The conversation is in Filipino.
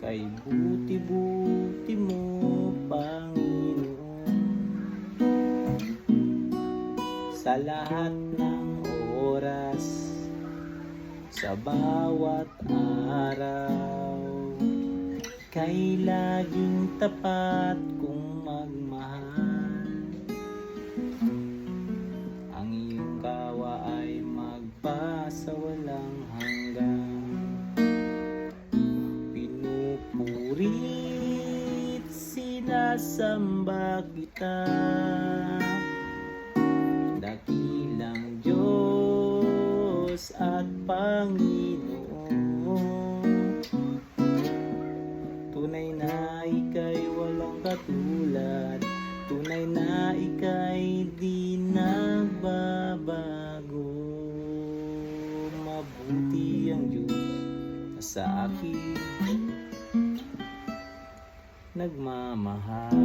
Kay buti-buti mo, Panginoon. Sa lahat ng oras, sa bawat araw, kay laging tapat kong magmahal. Ang iyong kawa ay magpasawalang hanggan. Pinupurit, sinasamba kita, dakilang Diyos at Panginoon. Tunay na ika'y walang katulad, tunay na ika'y di nagbabago. Mabuti ang Diyos na sa akin nagmamahal.